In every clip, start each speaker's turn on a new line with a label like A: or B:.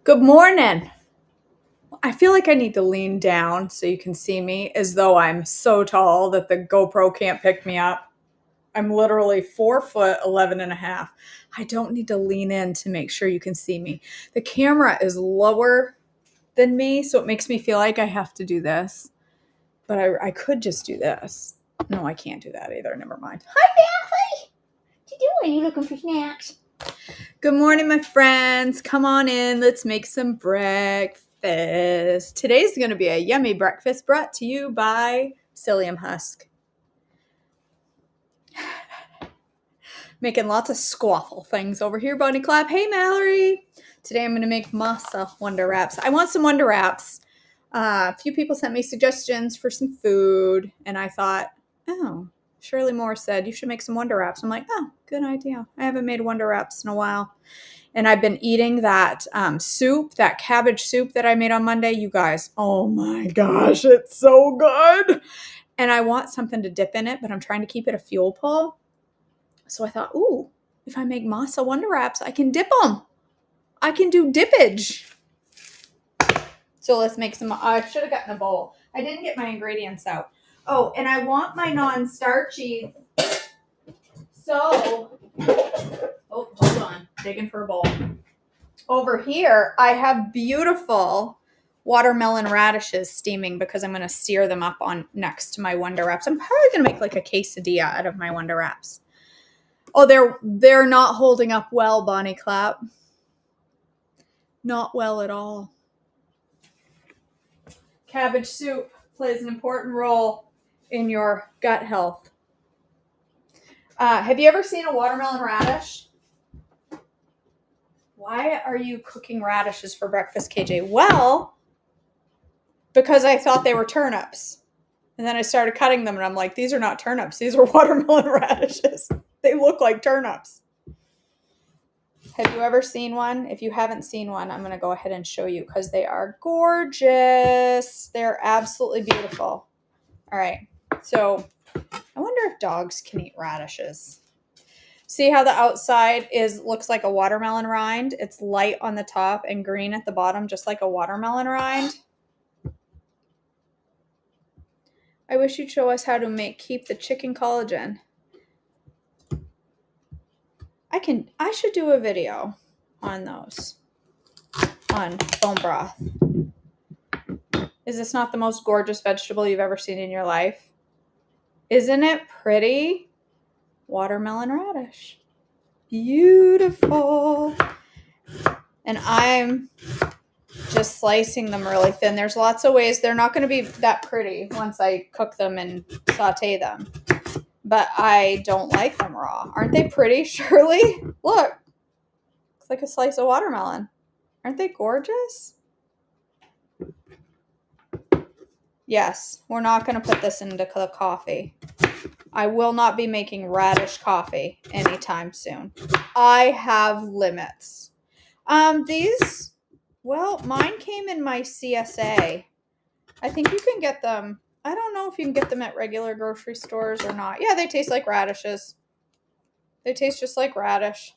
A: Good morning. I feel like I need to lean down so you can see me as though I'm so tall that the GoPro can't pick me up. I'm literally 4 foot 11 and a half. I don't need to lean in to make sure you can see me. The camera is lower than me, so it makes me feel like I have to do this. But I could just do this. No, I can't do that either. Never mind. Hi, Bailey. What you doing? You looking for snacks? Good morning, my friends. Come on in. Let's make some breakfast. Today's going to be a yummy breakfast brought to you by Psyllium Husk. Making lots of squaffle things over here, Bunny Clap. Hey, Mallory. Today I'm going to make Masa Wonder Wraps. I want some Wonder Wraps. A few people sent me suggestions for some food, and I thought, oh, Shirley Moore said you should make some Wonder Wraps. I'm like, oh, good idea. I haven't made Wonder Wraps in a while. And I've been eating that soup, that cabbage soup that I made on Monday. You guys, oh my gosh, it's so good. And I want something to dip in it, but I'm trying to keep it a fuel pull. So I thought, ooh, if I make Masa Wonder Wraps, I can dip them. I can do dippage. So let's make some. I should have gotten a bowl. I didn't get my ingredients out. Oh, and I want my non-starchy. So, oh, hold on. Digging for a bowl. Over here, I have beautiful watermelon radishes steaming because I'm going to sear them up on next to my Wonder Wraps. I'm probably going to make like a quesadilla out of my Wonder Wraps. Oh, they're not holding up well, Bonnie Clap. Not well at all. Cabbage soup plays an important role in your gut health. Have you ever seen a watermelon radish? Why are you cooking radishes for breakfast, KJ? Well, because I thought they were turnips. And then I started cutting them and I'm like, these are not turnips. These are watermelon radishes. They look like turnips. Have you ever seen one? If you haven't seen one, I'm going to go ahead and show you because they are gorgeous. They're absolutely beautiful. All right. So I wonder if dogs can eat radishes. See how the outside looks like a watermelon rind? It's light on the top and green at the bottom, just like a watermelon rind. I wish you'd show us how to keep the chicken collagen. I should do a video on those, on bone broth. Is this not the most gorgeous vegetable you've ever seen in your life? Isn't it pretty? Watermelon radish. Beautiful. And I'm just slicing them really thin. There's lots of ways. They're not going to be that pretty once I cook them and saute them. But I don't like them raw. Aren't they pretty, Shirley? Look. It's like a slice of watermelon. Aren't they gorgeous? Yes, we're not going to put this into the coffee. I will not be making radish coffee anytime soon. I have limits. Mine came in my CSA. I think you can get them. I don't know if you can get them at regular grocery stores or not. Yeah, they taste like radishes. They taste just like radish.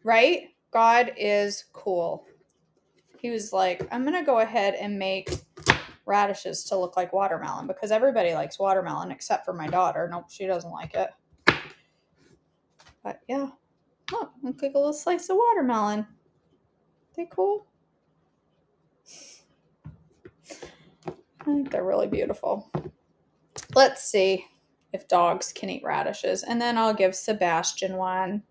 A: Right? God is cool. He was like, I'm going to go ahead and make radishes to look like watermelon because everybody likes watermelon except for my daughter. Nope, she doesn't like it. But yeah. Oh, look like a little slice of watermelon. Are they cool? I think they're really beautiful. Let's see if dogs can eat radishes. And then I'll give Sebastian one.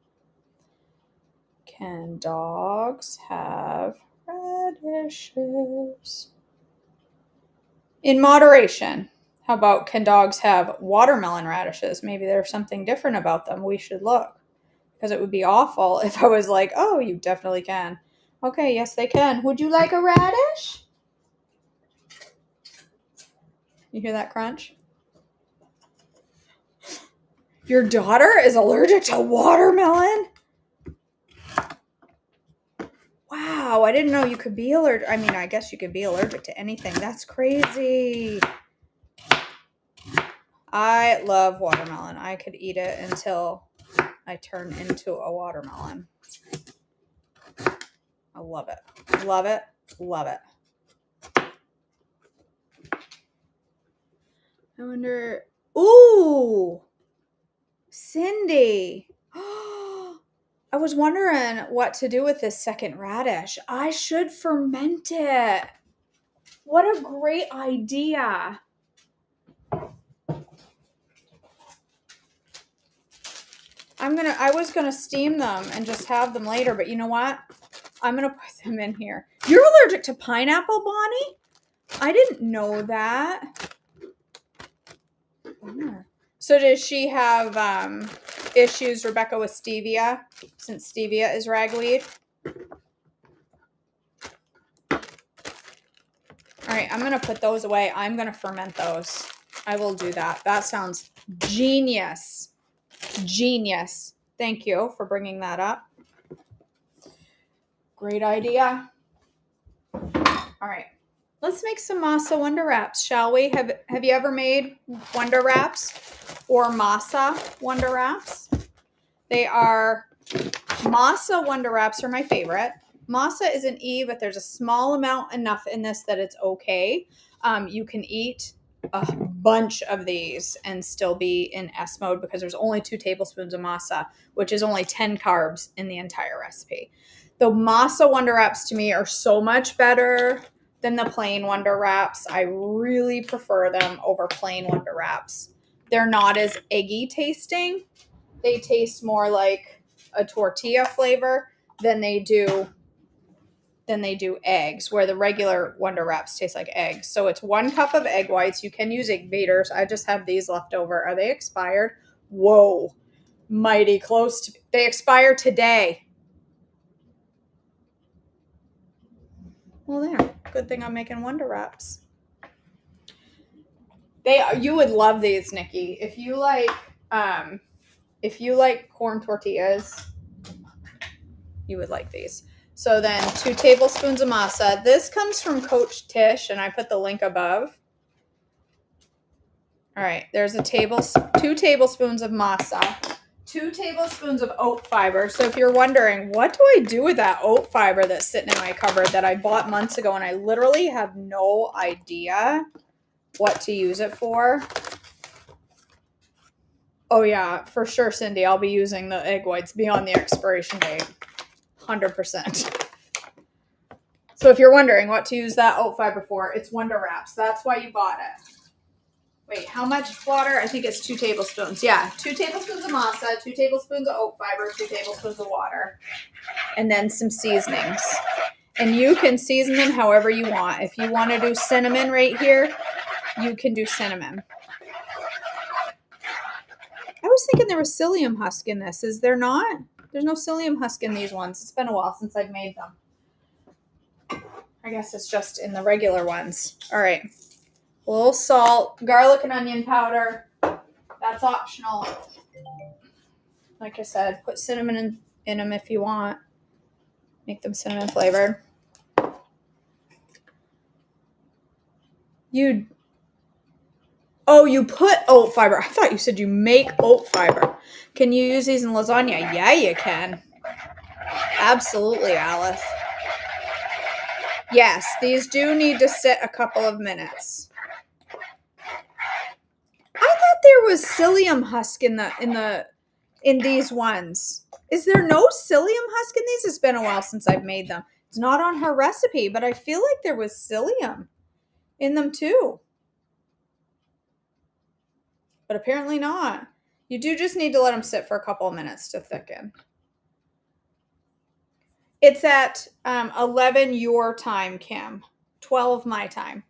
A: Can dogs have radishes? In moderation. How about, can dogs have watermelon radishes? Maybe there's something different about them. We should look. Because it would be awful if I was like, oh, you definitely can. Okay, yes, they can. Would you like a radish? You hear that crunch? Your daughter is allergic to watermelon? Wow, I didn't know you could be allergic. I mean, I guess you could be allergic to anything. That's crazy. I love watermelon. I could eat it until I turn into a watermelon. I love it. Love it. Love it. I wonder. Ooh, Cindy. I was wondering what to do with this second radish. I should ferment it. What a great idea. I was gonna steam them and just have them later, but you know what? I'm gonna put them in here. You're allergic to pineapple, Bonnie? I didn't know that. So does she have issues, Rebecca, with stevia, since stevia is ragweed? All right, I'm going to put those away. I'm going to ferment those. I will do that. That sounds genius. Genius. Thank you for bringing that up. Great idea. All right. Let's make some Masa Wonder Wraps, shall we? Have you ever made Wonder Wraps or Masa Wonder Wraps? They are, Masa Wonder Wraps are my favorite. Masa is an E, but there's a small amount enough in this that it's okay. You can eat a bunch of these and still be in S mode because there's only 2 tablespoons of masa, which is only 10 carbs in the entire recipe. The Masa Wonder Wraps to me are so much better than the plain Wonder Wraps. I really prefer them over plain Wonder Wraps. They're not as eggy tasting. They taste more like a tortilla flavor than they do eggs, where the regular Wonder Wraps taste like eggs. So it's 1 cup of egg whites. You can use egg beaters. I just have these left over. Are they expired? Whoa, mighty close to, they expire today. Well, there. Good thing I'm making Wonder Wraps. You would love these, Nikki. If you like corn tortillas, you would like these. So then 2 tablespoons of masa. This comes from Coach Tish, and I put the link above. All right, there's 2 tablespoons of masa, 2 tablespoons of oat fiber. So if you're wondering, what do I do with that oat fiber that's sitting in my cupboard that I bought months ago and I literally have no idea what to use it for? Oh yeah, for sure, Cindy. I'll be using the egg whites beyond the expiration date. 100%. So if you're wondering what to use that oat fiber for, it's Wonder Wraps. That's why you bought it. Wait, how much water? I think it's 2 tablespoons. Yeah, 2 tablespoons of masa, 2 tablespoons of oat fiber, 2 tablespoons of water, and then some seasonings. And you can season them however you want. If you want to do cinnamon right here, you can do cinnamon. I was thinking there was psyllium husk in this. Is there not? There's no psyllium husk in these ones. It's been a while since I've made them. I guess it's just in the regular ones. All right. A little salt, garlic and onion powder. That's optional. Like I said, put cinnamon in them if you want. Make them cinnamon flavored. You put oat fiber. I thought you said you make oat fiber. Can you use these in lasagna? Yeah, you can. Absolutely, Alice. Yes, these do need to sit a couple of minutes. I thought there was psyllium husk in these ones. Is there no psyllium husk in these? It's been a while since I've made them. It's not on her recipe, but I feel like there was psyllium in them too. But apparently not. You do just need to let them sit for a couple of minutes to thicken. It's at 11 your time, Kim. 12 my time.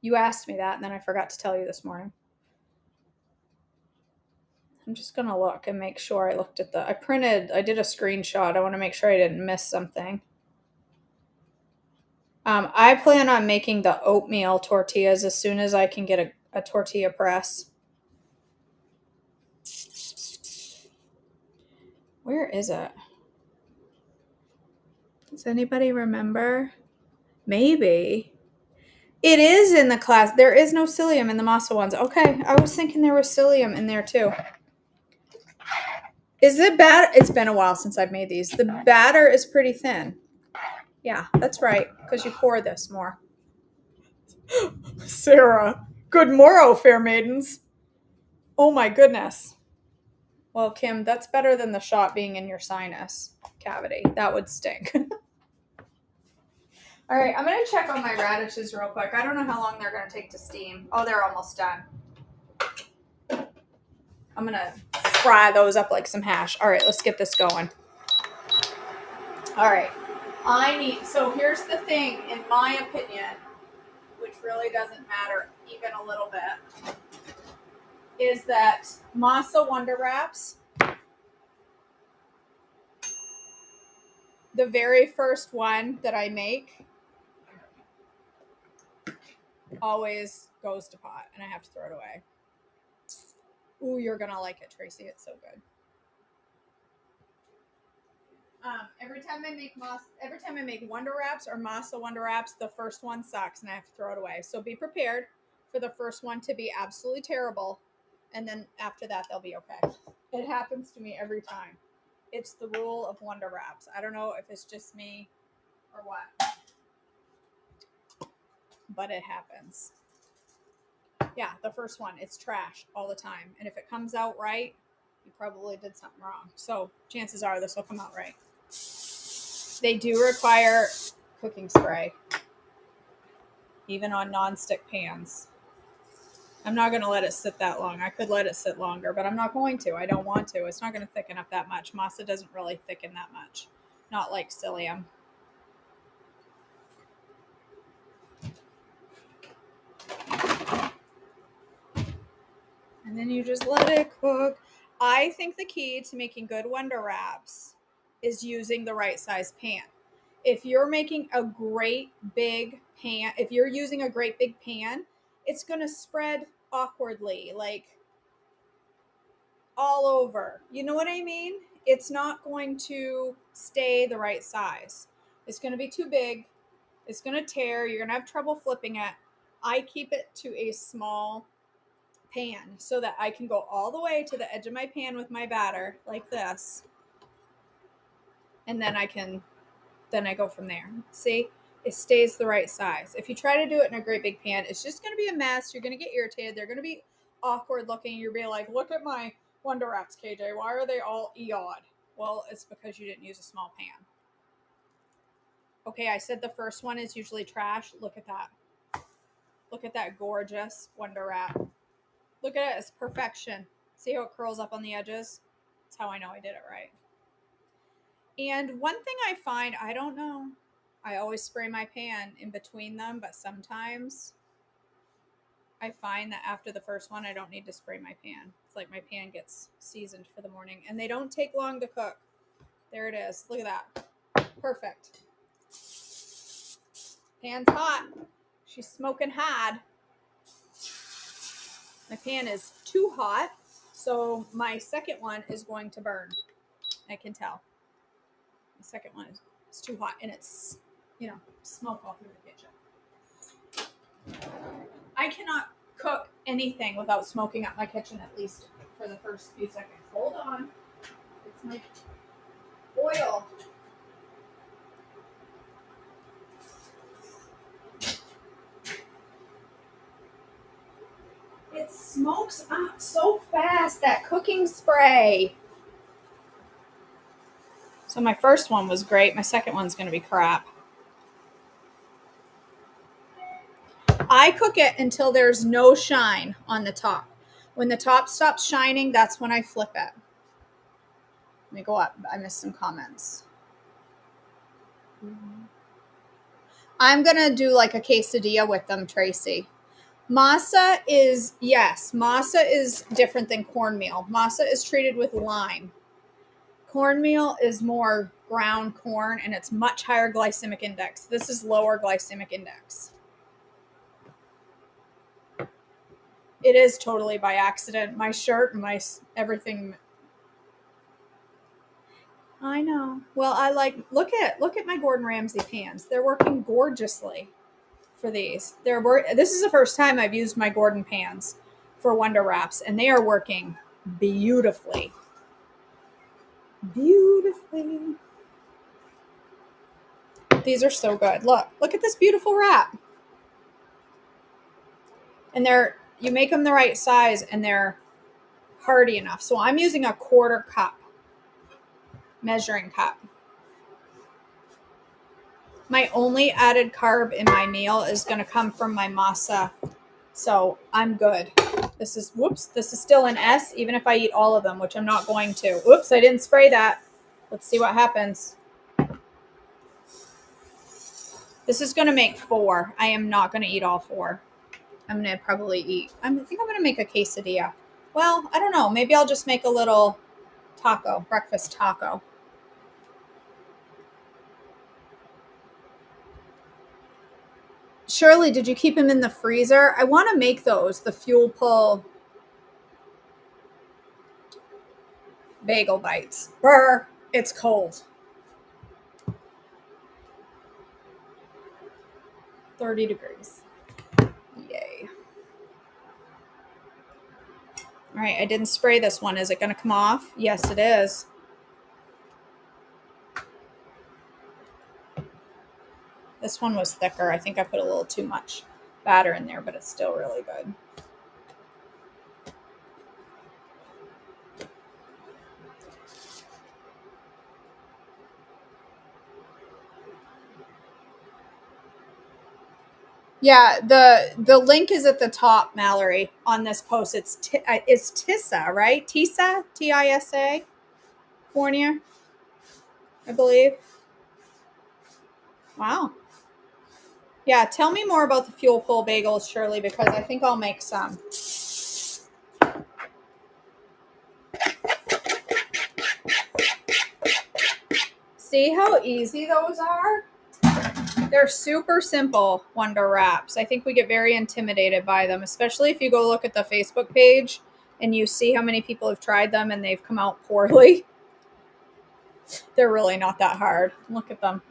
A: You asked me that, and then I forgot to tell you this morning. I'm just going to look and make sure I looked at I did a screenshot. I want to make sure I didn't miss something. I plan on making the oatmeal tortillas as soon as I can get a tortilla press. Where is it? Does anybody remember? Maybe. It is in the class. There is no psyllium in the masa ones. Okay, I was thinking there was psyllium in there too. Is it bad? It's been a while since I've made these. The batter is pretty thin. Yeah, that's right, because you pour this more. Sarah, good morrow, fair maidens. Oh my goodness. Well, Kim, that's better than the shot being in your sinus cavity. That would stink. All right, I'm going to check on my radishes real quick. I don't know how long they're going to take to steam. Oh, they're almost done. I'm going to fry those up like some hash. All right, let's get this going. All right. So here's the thing, in my opinion, which really doesn't matter even a little bit, is that Masa Wonder Wraps, the very first one that I make, always goes to pot, and I have to throw it away. Ooh, you're gonna like it, Tracy. It's so good. Every time I make Wonder Wraps or Masa Wonder Wraps, the first one sucks, and I have to throw it away. So be prepared for the first one to be absolutely terrible, and then after that, they'll be okay. It happens to me every time. It's the rule of Wonder Wraps. I don't know if it's just me or what, but it happens. Yeah, the first one, it's trash all the time. And if it comes out right, you probably did something wrong. So chances are this will come out right. They do require cooking spray, even on non-stick pans. I'm not going to let it sit that long. I could let it sit longer, but I'm not going to. I don't want to. It's not going to thicken up that much. Masa doesn't really thicken that much. Not like psyllium. And then you just let it cook. I think the key to making good Wonder Wraps is using the right size pan. If you're making a great big pan, if you're using a great big pan, it's going to spread awkwardly, like all over. You know what I mean? It's not going to stay the right size. It's going to be too big. It's going to tear. You're going to have trouble flipping it. I keep it to a small pan so that I can go all the way to the edge of my pan with my batter like this. And then I go from there. See, it stays the right size. If you try to do it in a great big pan, it's just going to be a mess. You're going to get irritated. They're going to be awkward looking. You'll be like, look at my Wonder Wraps, KJ. Why are they all eod? Well, it's because you didn't use a small pan. Okay, I said the first one is usually trash. Look at that. Look at that gorgeous Wonder Wrap. Look at it. It's perfection. See how it curls up on the edges? That's how I know I did it right. And one thing I find, I don't know, I always spray my pan in between them, but sometimes I find that after the first one, I don't need to spray my pan. It's like my pan gets seasoned for the morning, and they don't take long to cook. There it is. Look at that. Perfect. Pan's hot. She's smoking hot. My pan is too hot, so my second one is going to burn. I can tell. The second one is too hot, and it's, smoke all through the kitchen. I cannot cook anything without smoking up my kitchen, at least for the first few seconds. Hold on. It's my oil. It smokes up so fast, that cooking spray. So my first one was great. My second one's going to be crap. I cook it until there's no shine on the top. When the top stops shining, that's when I flip it. Let me go up. I missed some comments. I'm going to do like a quesadilla with them, Tracy. Masa is different than cornmeal. Masa is treated with lime. Cornmeal is more ground corn, and it's much higher glycemic index. This is lower glycemic index. It is totally by accident. My shirt and my everything. I know. Well, look at my Gordon Ramsay pans. They're working gorgeously for these. This is the first time I've used my Gordon pans for Wonder Wraps, and they are working beautifully. Beautifully. These are so good. Look at this beautiful wrap. And you make them the right size and they're hearty enough. So I'm using a 1/4 cup measuring cup. My only added carb in my meal is going to come from my masa. So I'm good. This is still an S, even if I eat all of them, which I'm not going to. Whoops, I didn't spray that. Let's see what happens. This is going to make 4. I am not going to eat all 4. I'm going to probably I think I'm going to make a quesadilla. Well, I don't know. Maybe I'll just make a little breakfast taco. Shirley, did you keep them in the freezer? I want to make those, the Fuel Pull bagel bites. Brr, it's cold. 30 degrees. Yay. All right, I didn't spray this one. Is it going to come off? Yes, it is. This one was thicker. I think I put a little too much batter in there, but it's still really good. Yeah, the link is at the top, Mallory, on this post. It's Tisa, right? Tisa, Tisa, California, I believe. Wow. Yeah, tell me more about the Fuel Pull bagels, Shirley, because I think I'll make some. See how easy those are? They're super simple Wonder Wraps. I think we get very intimidated by them, especially if you go look at the Facebook page and you see how many people have tried them and they've come out poorly. They're really not that hard. Look at them.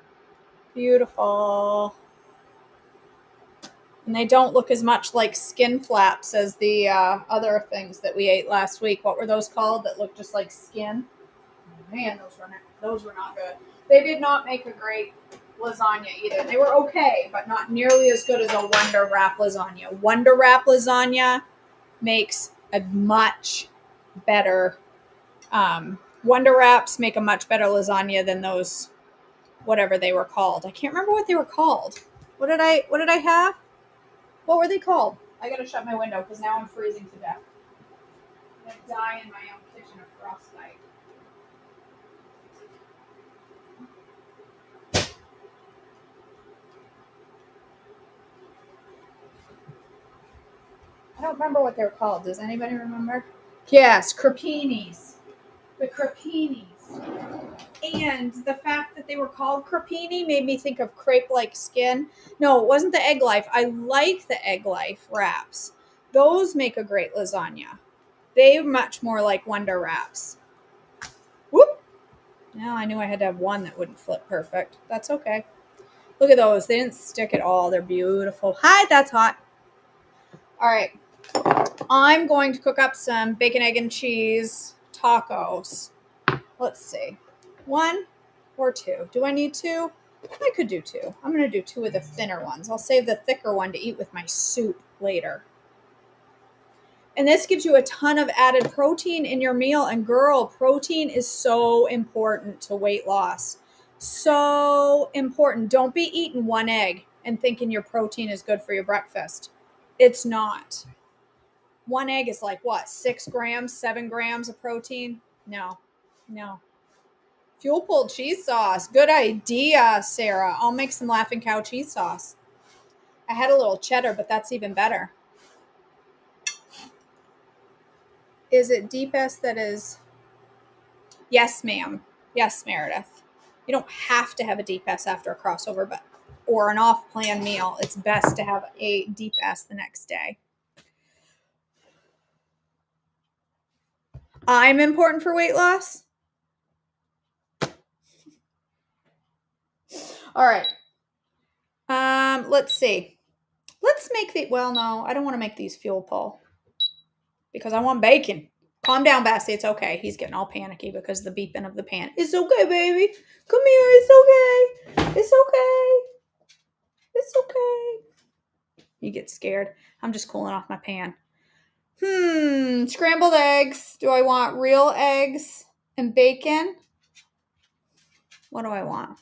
A: Beautiful. And they don't look as much like skin flaps as the other things that we ate last week. What were those called that looked just like skin? Man, those were not good. They did not make a great lasagna either. They were okay, but not nearly as good as a Wonder Wrap lasagna. Wonder Wrap lasagna makes a much better Wonder Wraps make a much better lasagna than those whatever they were called. I can't remember what they were called. What did I have? What were they called? I gotta shut my window because now I'm freezing to death. I'm gonna die in my own kitchen of frostbite. I don't remember what they're called. Does anybody remember? Yes, crepinis. The crepinis. And the fact that they were called crepini made me think of crepe-like skin. No, it wasn't the Egg Life. I like the Egg Life wraps. Those make a great lasagna. They're much more like Wonder Wraps. Whoop! Now I knew I had to have one that wouldn't flip perfect. That's okay. Look at those. They didn't stick at all. They're beautiful. Hi, that's hot. All right. I'm going to cook up some bacon, egg, and cheese tacos. Let's see. 1 or 2. Do I need 2? I could do 2. I'm going to do 2 of the thinner ones. I'll save the thicker one to eat with my soup later. And this gives you a ton of added protein in your meal. And girl, protein is so important to weight loss. So important. Don't be eating 1 egg and thinking your protein is good for your breakfast. It's not. 1 egg is like what? 6 grams, 7 grams of protein? No. Fuel Pulled cheese sauce. Good idea, Sarah. I'll make some Laughing Cow cheese sauce. I had a little cheddar, but that's even better. Is it Deep S that is? Yes, ma'am. Yes, Meredith. You don't have to have a Deep S after a crossover, or an off-plan meal. It's best to have a Deep S the next day. I'm important for weight loss? All right. Let's see. Let's make no, I don't want to make these Fuel Pull because I want bacon. Calm down, Bessie. It's okay. He's getting all panicky because the beeping of the pan. It's okay, baby. Come here. It's okay. It's okay. gets scared. I'm just cooling off my pan. Scrambled eggs. Do I want real eggs and bacon? What do I want?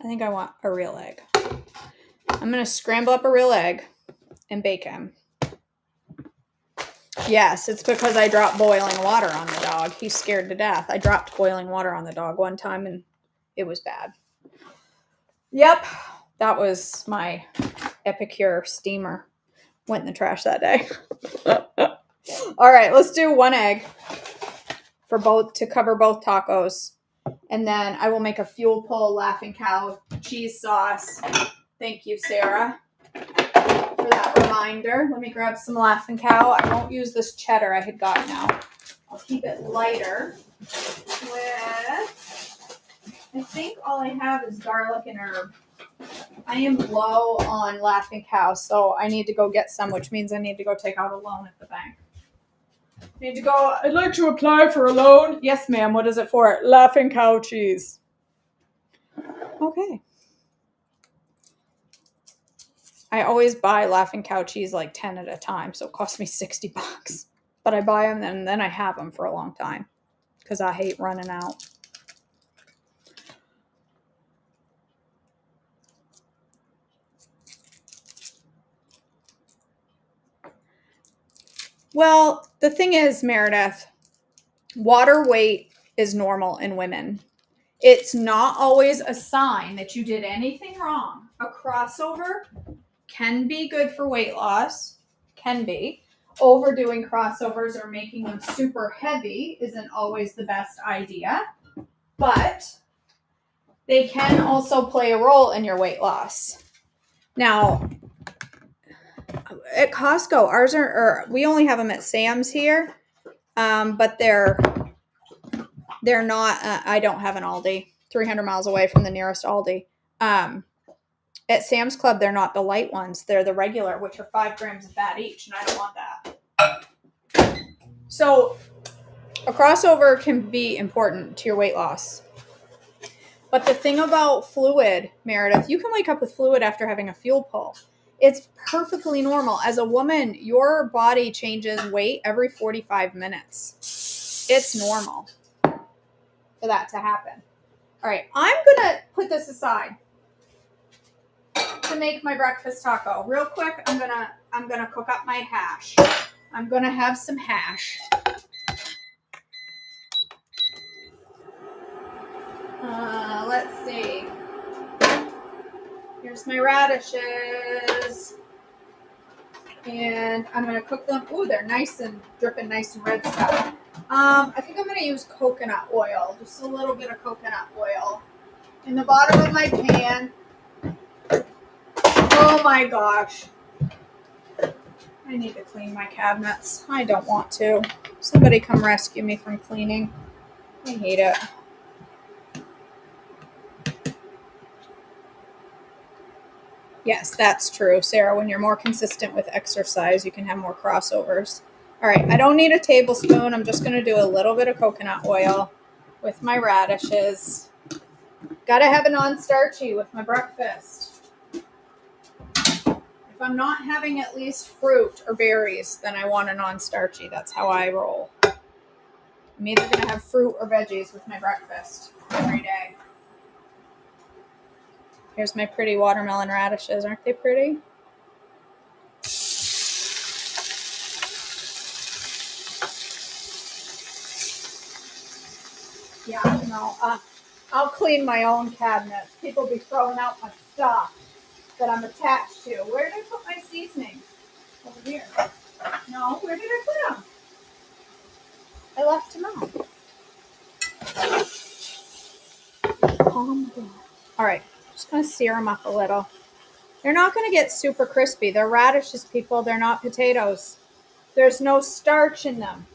A: I think I want a real egg. I'm going to scramble up a real egg and bacon. Yes, it's because I dropped boiling water on the dog. He's scared to death. I dropped boiling water on the dog one time and it was bad. Yep, that was my Epicure steamer. Went in the trash that day. All right, let's do one egg for both to cover both tacos. And then I will make a Fuel Pull Laughing Cow cheese sauce. Thank you, Sarah, for that reminder. Let me grab some Laughing Cow. I won't use this cheddar I had got now. I'll keep it lighter with, I think all I have is garlic and herb. I am low on Laughing Cow, so I need to go get some, which means I need to go take out a loan at the bank. Need to go, I'd like to apply for a loan. Yes, ma'am. What is it for? Laughing Cow cheese. Okay. I always buy Laughing Cow cheese like 10 at a time, so it costs me $60. But I buy them and then I have them for a long time because I hate running out. Well, the thing is, Meredith, water weight is normal in women. It's not always a sign that you did anything wrong. A crossover can be good for weight loss, can be. Overdoing crossovers or making them super heavy isn't always the best idea, but they can also play a role in your weight loss. Now, at Costco, ours are, we only have them at Sam's here, but they're not, I don't have an Aldi, 300 miles away from the nearest Aldi. At Sam's Club, they're not the light ones. They're the regular, which are 5 grams of fat each, and I don't want that. So a crossover can be important to your weight loss. But the thing about fluid, Meredith, you can wake up with fluid after having a fuel pull. It's perfectly normal. As a woman, your body changes weight every 45 minutes. It's normal for that to happen. All right, I'm going to put this aside to make my breakfast taco. Real quick, I'm gonna cook up my hash. I'm gonna have some hash. Let's see. Here's my radishes. And I'm gonna cook them. Ooh, they're nice and dripping nice and red stuff. I think I'm gonna use coconut oil. Just a little bit of coconut oil in the bottom of my pan. Oh my gosh. I need to clean my cabinets. I don't want to. Somebody come rescue me from cleaning. I hate it. Yes, that's true, Sarah. When you're more consistent with exercise, you can have more crossovers. All right, I don't need a tablespoon. I'm just going to do a little bit of coconut oil with my radishes. Got to have a non-starchy with my breakfast. If I'm not having at least fruit or berries, then I want a non-starchy. That's how I roll. I'm either going to have fruit or veggies with my breakfast every day. Here's my pretty watermelon radishes. Aren't they pretty? Yeah, no, I'll clean my own cabinets. People be throwing out my stuff that I'm attached to. Where did I put my seasoning? Over here. No, where did I put them? I left them out. Calm down. All right, just going to sear them up a little. They're not going to get super crispy. They're radishes, people. They're not potatoes. There's no starch in them.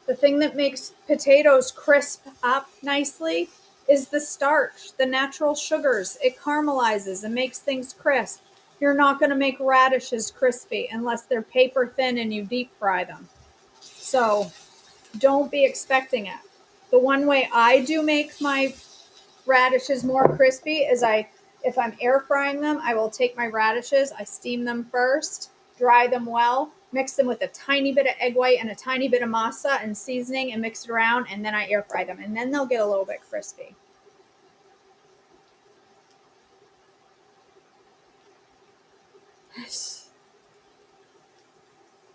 A: The thing that makes potatoes crisp up nicely is the starch, the natural sugars. It caramelizes and makes things crisp. You're not going to make radishes crispy unless they're paper thin and you deep fry them. So don't be expecting it. The one way I do make my radishes more crispy is if I'm air frying them, I will take my radishes, I steam them first, dry them well, mix them with a tiny bit of egg white and a tiny bit of masa and seasoning and mix it around, and then I air fry them, and then they'll get a little bit crispy.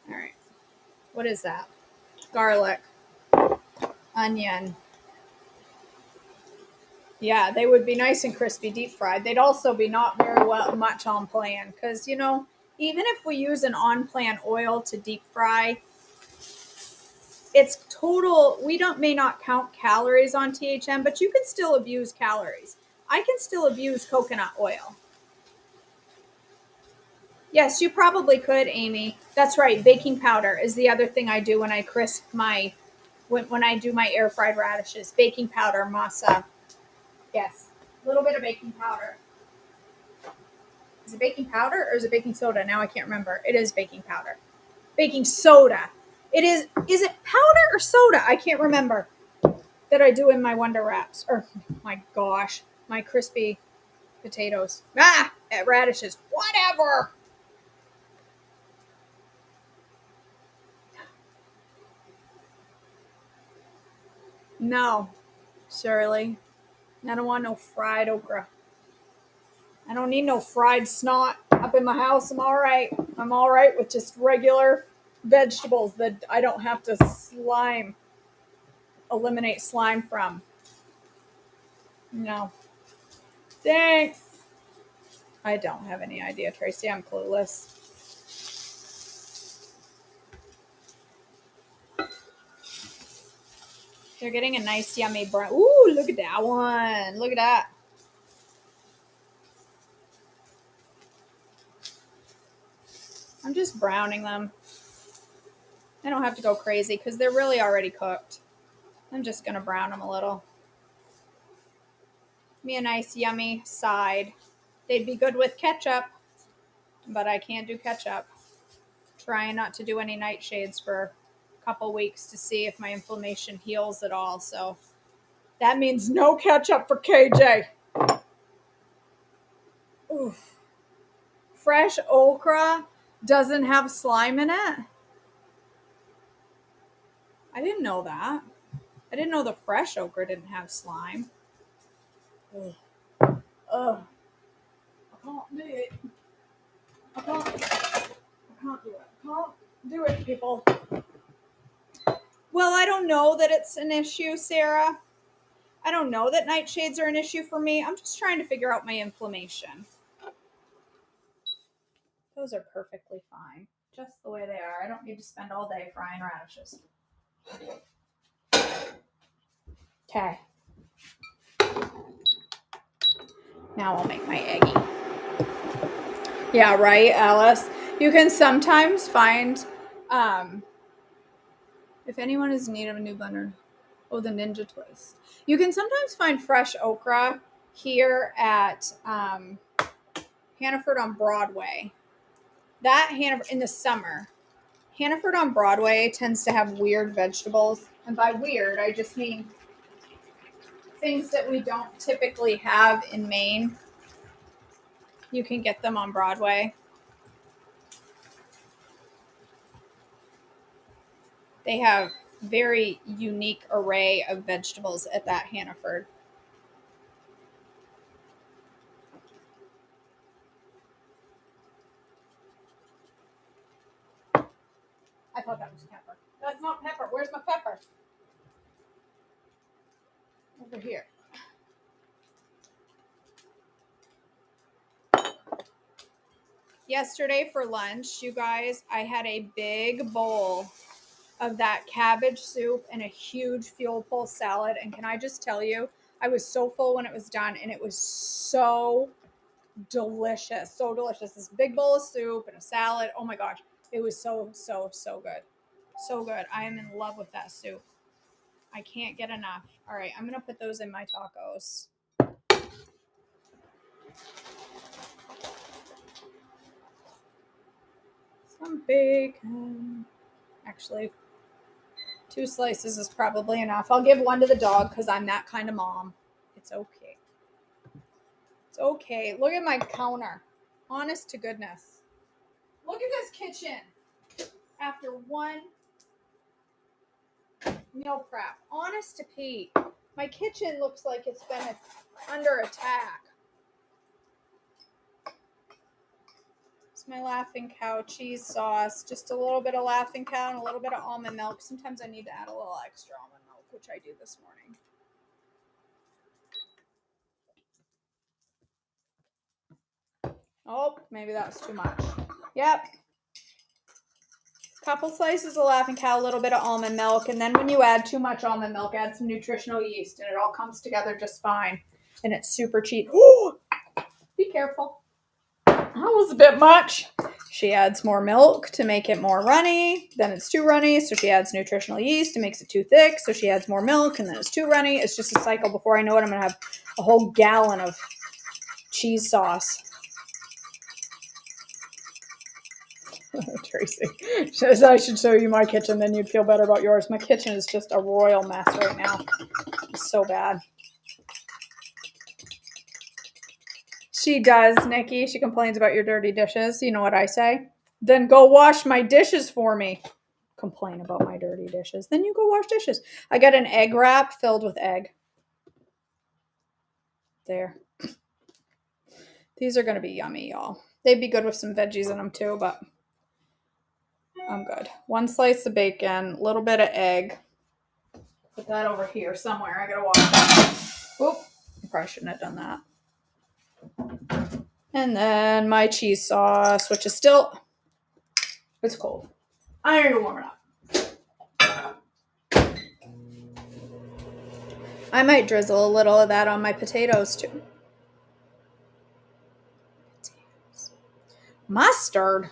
A: All right. What is that? Garlic, onion. Yeah, they would be nice and crispy deep fried. They'd also be not very much on plan because, even if we use an on plan oil to deep fry, it's total. We don't may not count calories on THM, but you can still abuse calories. I can still abuse coconut oil. Yes, you probably could, Amy. That's right. Baking powder is the other thing I do when I crisp my when I do my air fried radishes. Baking powder, masa. Yes, a little bit of baking powder. Is it baking powder or is it baking soda? Now I can't remember. It is baking powder. Baking soda. It is. Is it powder or soda? I can't remember. That I do in my Wonder Wraps. Or my gosh, my crispy potatoes. Radishes. Whatever. No, Shirley. I don't want no fried okra. I don't need no fried snot up in my house. I'm all right. I'm all right with just regular vegetables that I don't have to eliminate slime from. No. Thanks. I don't have any idea, Tracy. I'm clueless. They're getting a nice, yummy brown. Ooh, look at that one. Look at that. I'm just browning them. I don't have to go crazy because they're really already cooked. I'm just going to brown them a little. Me a nice, yummy side. They'd be good with ketchup, but I can't do ketchup. Trying not to do any nightshades for a couple weeks to see if my inflammation heals at all. So that means no ketchup for KJ. Oof. Fresh okra doesn't have slime in it. I didn't know that. I didn't know the fresh okra didn't have slime. Ugh. Ugh. I can't do it. I can't do it. I can't do it. I can't do it, people. Well, I don't know that it's an issue, Sarah. I don't know that nightshades are an issue for me. I'm just trying to figure out my inflammation. Those are perfectly fine, just the way they are. I don't need to spend all day frying radishes. Okay. Now I'll make my eggy. Yeah, right, Alice. You can sometimes find, if anyone is in need of a new blender, the Ninja Twist. You can sometimes find fresh okra here at Hannaford on Broadway. That Hannaford in the summer. Hannaford on Broadway tends to have weird vegetables. And by weird, I just mean things that we don't typically have in Maine. You can get them on Broadway. They have very unique array of vegetables at that Hannaford. I thought that was pepper. That's not pepper. Where's my pepper? Over here. Yesterday for lunch, you guys, I had a big bowl of that cabbage soup and a huge fuel pulse salad. And can I just tell you, I was so full when it was done, and it was so delicious. So delicious. This big bowl of soup and a salad. Oh my gosh. It was so, so, so good. So good. I am in love with that soup. I can't get enough. All right, I'm going to put those in my tacos. Some bacon. Actually, 2 slices is probably enough. I'll give one to the dog because I'm that kind of mom. It's okay. It's okay. Look at my counter. Honest to goodness. Look at this kitchen after one meal prep. Honest to Pete. My kitchen looks like it's been under attack. It's my Laughing Cow cheese sauce. Just a little bit of Laughing Cow and a little bit of almond milk. Sometimes I need to add a little extra almond milk, which I do this morning. Oh, maybe that was too much. Yep. Couple slices of Laughing Cow, a little bit of almond milk, and then when you add too much almond milk, add some nutritional yeast, and it all comes together just fine. And it's super cheap. Ooh, be careful. That was a bit much. She adds more milk to make it more runny. Then it's too runny, so she adds nutritional yeast and makes it too thick. So she adds more milk, and then it's too runny. It's just a cycle. Before I know it, I'm going to have a whole gallon of cheese sauce. Tracy says I should show you my kitchen, then you'd feel better about yours. My kitchen is just a royal mess right now. It's so bad. She does, Nikki. She complains about your dirty dishes. You know what I say? Then go wash my dishes for me. Complain about my dirty dishes. Then you go wash dishes. I got an egg wrap filled with egg. There. These are going to be yummy, y'all. They'd be good with some veggies in them too, but I'm good. One slice of bacon, a little bit of egg. Put that over here somewhere. I gotta wash that. Oop, I probably shouldn't have done that. And then my cheese sauce, which is still, it's cold. I need to warm it up. I might drizzle a little of that on my potatoes too. Mustard.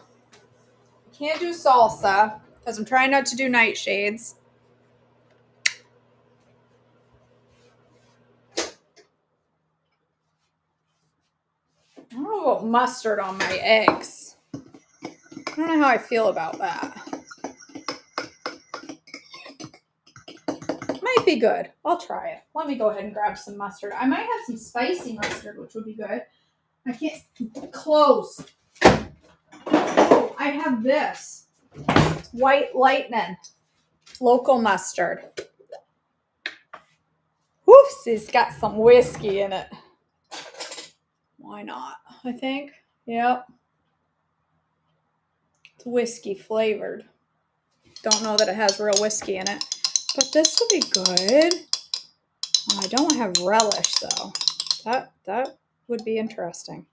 A: Can't do salsa because I'm trying not to do nightshades. I don't know about mustard on my eggs. I don't know how I feel about that. Might be good. I'll try it. Let me go ahead and grab some mustard. I might have some spicy mustard, which would be good. I can't close. Oh, I have this. White Lightning. Local mustard. Whoops, it's got some whiskey in it. Why not? I think. Yep. It's whiskey flavored. Don't know that it has real whiskey in it. But this will be good. I don't have relish though. That would be interesting.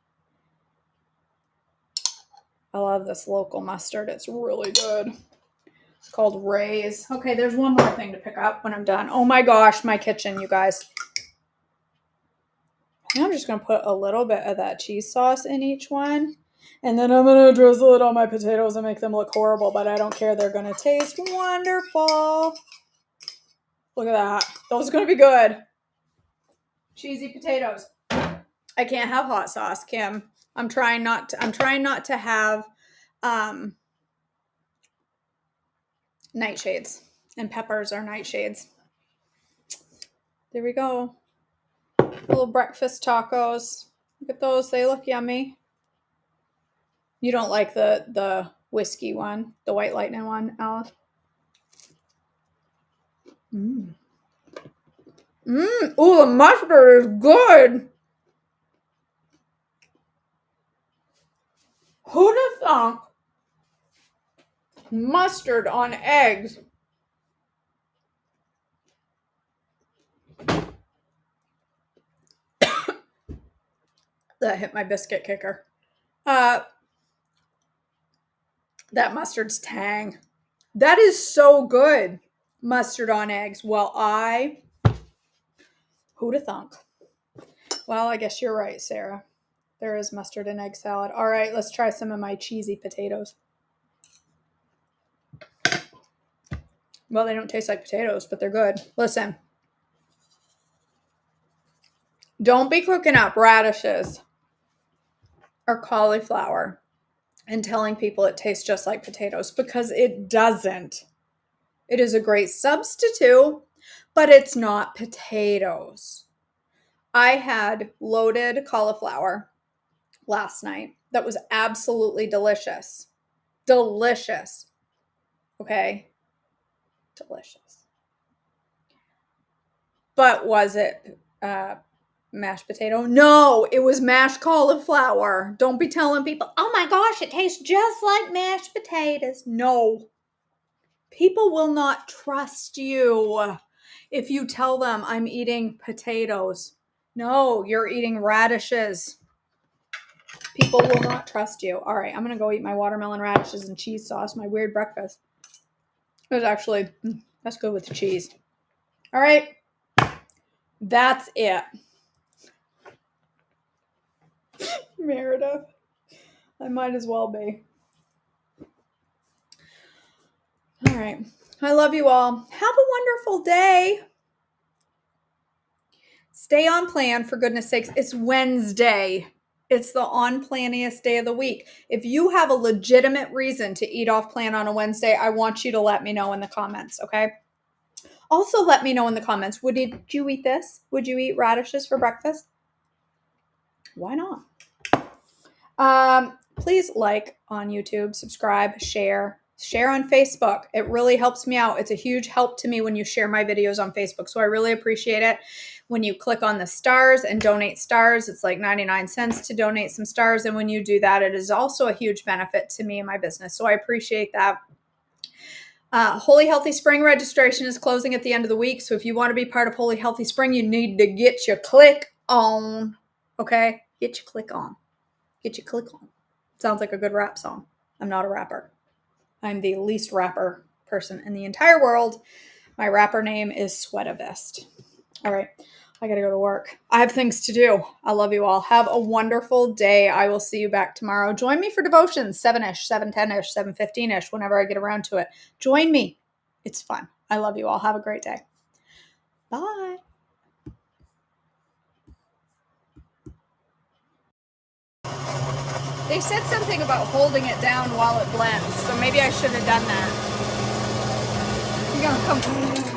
A: I love this local mustard. It's really good. It's called Ray's. Okay, there's one more thing to pick up when I'm done. Oh my gosh, my kitchen, you guys. I'm just going to put a little bit of that cheese sauce in each one. And then I'm going to drizzle it on my potatoes and make them look horrible, but I don't care. They're going to taste wonderful. Look at that. Those are going to be good. Cheesy potatoes. I can't have hot sauce, Kim. I'm trying not to have nightshades. And peppers are nightshades. There we go. Little breakfast tacos. Look at those. They look yummy. You don't like the whiskey one, the White Lightning one, Alice? Ooh, the mustard is good. Who'd have thought mustard on eggs? That hit my biscuit kicker. That mustard's tang. That is so good. Mustard on eggs. Well, who'd have thunk? Well, I guess you're right, Sarah. There is mustard and egg salad. All right, let's try some of my cheesy potatoes. Well, they don't taste like potatoes, but they're good. Listen. Don't be cooking up radishes or cauliflower and telling people it tastes just like potatoes, because it doesn't. It is a great substitute, but it's not potatoes. I had loaded cauliflower last night that was absolutely delicious. Delicious. Okay? Delicious. But was it mashed potato? No, it was mashed cauliflower. Don't be telling people, oh my gosh, it tastes just like mashed potatoes. No. People will not trust you if you tell them I'm eating potatoes. No, you're eating radishes. People will not trust you. All right, I'm going to go eat my watermelon radishes and cheese sauce, my weird breakfast. It was actually, that's good with the cheese. All right, that's it. Meredith, I might as well be. All right, I love you all. Have a wonderful day. Stay on plan, for goodness sakes. It's Wednesday. It's the on-planiest day of the week. If you have a legitimate reason to eat off plan on a Wednesday, I want you to let me know in the comments, okay? Also, let me know in the comments, would you eat this? Would you eat radishes for breakfast? Why not? Please like on YouTube, subscribe, share on Facebook. It really helps me out. It's a huge help to me when you share my videos on Facebook. So I really appreciate it. When you click on the stars and donate stars, it's like 99 cents to donate some stars. And when you do that, it is also a huge benefit to me and my business. So I appreciate that. Holy Healthy Spring registration is closing at the end of the week. So if you want to be part of Holy Healthy Spring, you need to get your click on. Okay? Get your click on. Get your click on. Sounds like a good rap song. I'm not a rapper. I'm the least rapper person in the entire world. My rapper name is Sweativest. All right. I got to go to work. I have things to do. I love you all. Have a wonderful day. I will see you back tomorrow. Join me for devotions, 7-ish, 7:10-ish, 7:15-ish, whenever I get around to it. Join me. It's fun. I love you all. Have a great day. Bye. They said something about holding it down while it blends, so maybe I should have done that. You're gonna come.